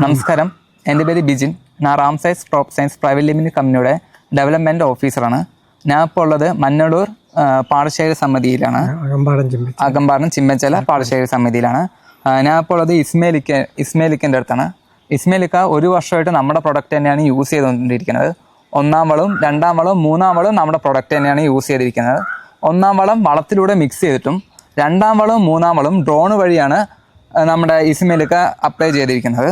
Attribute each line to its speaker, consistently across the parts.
Speaker 1: നമസ്കാരം, എൻ്റെ പേര് ബിജിൻ. ഞാൻ റാംസൈസ് ക്രോപ്പ് സയൻസ് പ്രൈവറ്റ് ലിമിറ്റഡ് കമ്പനിയുടെ ഡെവലപ്മെൻറ്റ് ഓഫീസറാണ്. ഞാൻ ഇപ്പോൾ ഉള്ളത് മന്നളൂർ പാടശേഖര സമിതിയിലാണ്. അകമ്പാടം ചിമ്മച്ചല പാടശേഖര സമിതിയിലാണ്. ഞാൻ ഇപ്പോൾ ഉള്ളത് ഇസ്മേലിക്കൻ്റെ അടുത്താണ്. ഇസ്മേലിക്ക ഒരു വർഷമായിട്ട് നമ്മുടെ പ്രൊഡക്റ്റ് തന്നെയാണ് യൂസ് ചെയ്തുകൊണ്ടിരിക്കുന്നത്. ഒന്നാം വളവും രണ്ടാം വളവും മൂന്നാം വളവും നമ്മുടെ പ്രൊഡക്റ്റ് തന്നെയാണ് യൂസ് ചെയ്തിരിക്കുന്നത്. ഒന്നാം വളം വളത്തിലൂടെ മിക്സ് ചെയ്തിട്ടും രണ്ടാം വളവും മൂന്നാം വളവും ഡ്രോൺ വഴിയാണ് നമ്മുടെ ഇസ്മേലിക്ക അപ്ലൈ ചെയ്തിരിക്കുന്നത്.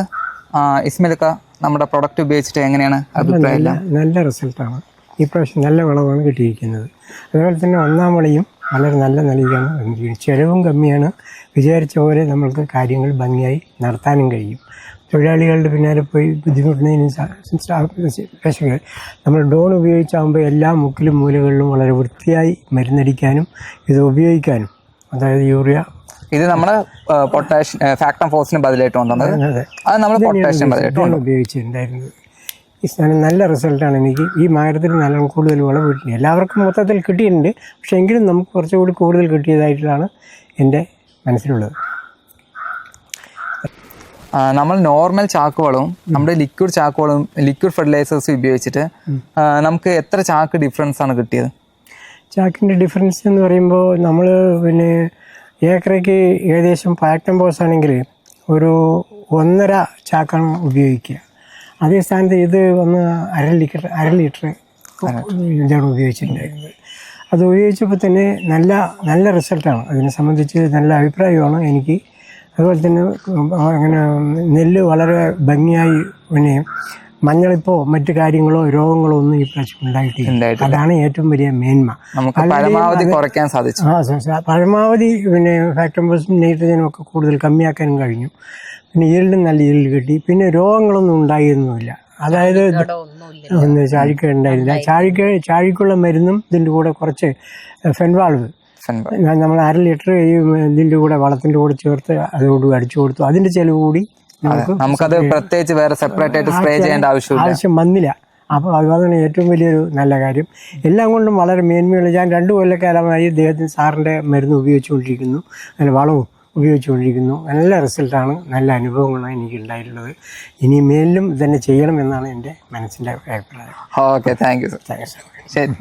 Speaker 1: ഇസ്മേലിക്ക നമ്മുടെ പ്രൊഡക്റ്റ് ഉപയോഗിച്ചിട്ട് എങ്ങനെയാണ് അഭിപ്രായം?
Speaker 2: നല്ല റിസൾട്ടാണ്. ഈ പ്രാവശ്യം നല്ല വളമാണ് കിട്ടിയിരിക്കുന്നത്. അതുപോലെ തന്നെ ഒന്നാം വളയും വളരെ നല്ല നിലയിലാണ്. ചിലവും കമ്മിയാണ്. വിചാരിച്ച പോലെ നമ്മൾക്ക് കാര്യങ്ങൾ ഭംഗിയായി നടത്താനും കഴിയും. തൊഴിലാളികളുടെ പിന്നാലെ പോയി ബുദ്ധിമുട്ടുന്നതിന് ശേഷം നമ്മൾ ഡ്രോൺ ഉപയോഗിച്ചാകുമ്പോൾ എല്ലാ മുക്കിലും മൂലകളിലും വളരെ വൃത്തിയായി മരുന്നടിക്കാനും ഇത് ഉപയോഗിക്കാനും, അതായത് യൂറിയ,
Speaker 1: ഇത് നമ്മുടെ പൊട്ടാഷ്യം ഫാക്ടം ഫോഴ്സിന് ബദലായിട്ട് വന്നത്. അത് നമ്മൾ പൊട്ടാഷ്യം ബദലായിട്ട്
Speaker 2: ഉപയോഗിച്ചിട്ടുണ്ടായിരുന്നത്. ഈ സാധനം നല്ല റിസൾട്ടാണ്. എനിക്ക് ഈ മാരത്തിൽ നല്ല കൂടുതൽ വിളവ് കിട്ടി. എല്ലാവർക്കും മൊത്തത്തിൽ കിട്ടിയിട്ടുണ്ട്, പക്ഷേ എങ്കിലും നമുക്ക് കുറച്ചുകൂടി കൂടുതൽ കിട്ടിയതായിട്ടാണ് എൻ്റെ മനസ്സിലുള്ളത്.
Speaker 1: നമ്മൾ നോർമൽ ചാക്കുവളവും നമ്മുടെ ലിക്വിഡ് ചാക്കുവളവും ലിക്വിഡ് ഫെർട്ടിലൈസേഴ്സ് ഉപയോഗിച്ചിട്ട് നമുക്ക് എത്ര ചാക്ക് ഡിഫറൻസ് ആണ് കിട്ടിയത്?
Speaker 2: ചാക്കിൻ്റെ ഡിഫറൻസ് എന്ന് പറയുമ്പോൾ നമ്മൾ ഏക്കറയ്ക്ക് ഏകദേശം ഫാക്ടം പോസ് ആണെങ്കിൽ ഒരു 1.5 ചാക്കാണ് ഉപയോഗിക്കുക. അതേ സ്ഥാനത്ത് ഇത് അര ലിറ്റർ ഇതാണ് ഉപയോഗിച്ചിട്ടുണ്ടായിരുന്നത്. അത് ഉപയോഗിച്ചപ്പോൾ തന്നെ നല്ല റിസൾട്ടാണ്. അതിനെ സംബന്ധിച്ച് നല്ല അഭിപ്രായമാണ് എനിക്ക്. അതുപോലെ തന്നെ അങ്ങനെ നെല്ല് വളരെ ഭംഗിയായി മഞ്ഞളിപ്പോ മറ്റു കാര്യങ്ങളോ രോഗങ്ങളോ ഒന്നും ഈ പ്രാവശ്യം ഉണ്ടായിട്ടില്ല. അതാണ് ഏറ്റവും വലിയ മേന്മ.
Speaker 1: പരമാവധി കുറയ്ക്കാൻ സാധിച്ചു.
Speaker 2: പരമാവധി ഫാക്ടം ഫോസും നൈട്രജനും ഒക്കെ കൂടുതൽ കമ്മിയാക്കാനും കഴിഞ്ഞു. പിന്നെ ഈൽഡും നല്ല ഈൽഡ് കിട്ടി. പിന്നെ രോഗങ്ങളൊന്നും ഉണ്ടായിരുന്നില്ല. അതായത് ചാഴിക്ക ഉണ്ടായില്ല. ചാഴിക്കുള്ള മരുന്നും ഇതിൻ്റെ കൂടെ കുറച്ച് ഫെൻവാൾവ് നമ്മൾ 1/2 ലിറ്റർ ഇതിൻ്റെ കൂടെ വളത്തിൻ്റെ കൂടെ ചേർത്ത് അതോടുകൂടി അടിച്ചു കൊടുത്തു. അതിൻ്റെ ചിലവ് കൂടി
Speaker 1: നമുക്കത് പ്രത്യേകിച്ച് വേറെ സെപ്പറേറ്റ് ആയിട്ട് സ്പ്രേ ചെയ്യേണ്ട ആവശ്യം
Speaker 2: വന്നില്ല. അപ്പോൾ അതുപോലെ ഏറ്റവും വലിയൊരു നല്ല കാര്യം. എല്ലാം കൊണ്ടും വളരെ മേന്മയുള്ള. ഞാൻ 2 കൊല്ലക്കാലമായി ഇദ്ദേഹത്തിന് സാറിൻ്റെ മരുന്ന് ഉപയോഗിച്ചുകൊണ്ടിരിക്കുന്നു, നല്ല വളവും ഉപയോഗിച്ചുകൊണ്ടിരിക്കുന്നു. നല്ല റിസൾട്ടാണ്, നല്ല അനുഭവങ്ങളാണ് എനിക്ക് ഉണ്ടായിട്ടുള്ളത്. ഇനി മേലിലും തന്നെ ചെയ്യണം എന്നാണ് എൻ്റെ മനസ്സിൻ്റെ അഭിപ്രായം.
Speaker 1: Okay, thank you sir.
Speaker 2: Thank you sir.
Speaker 1: ശരി.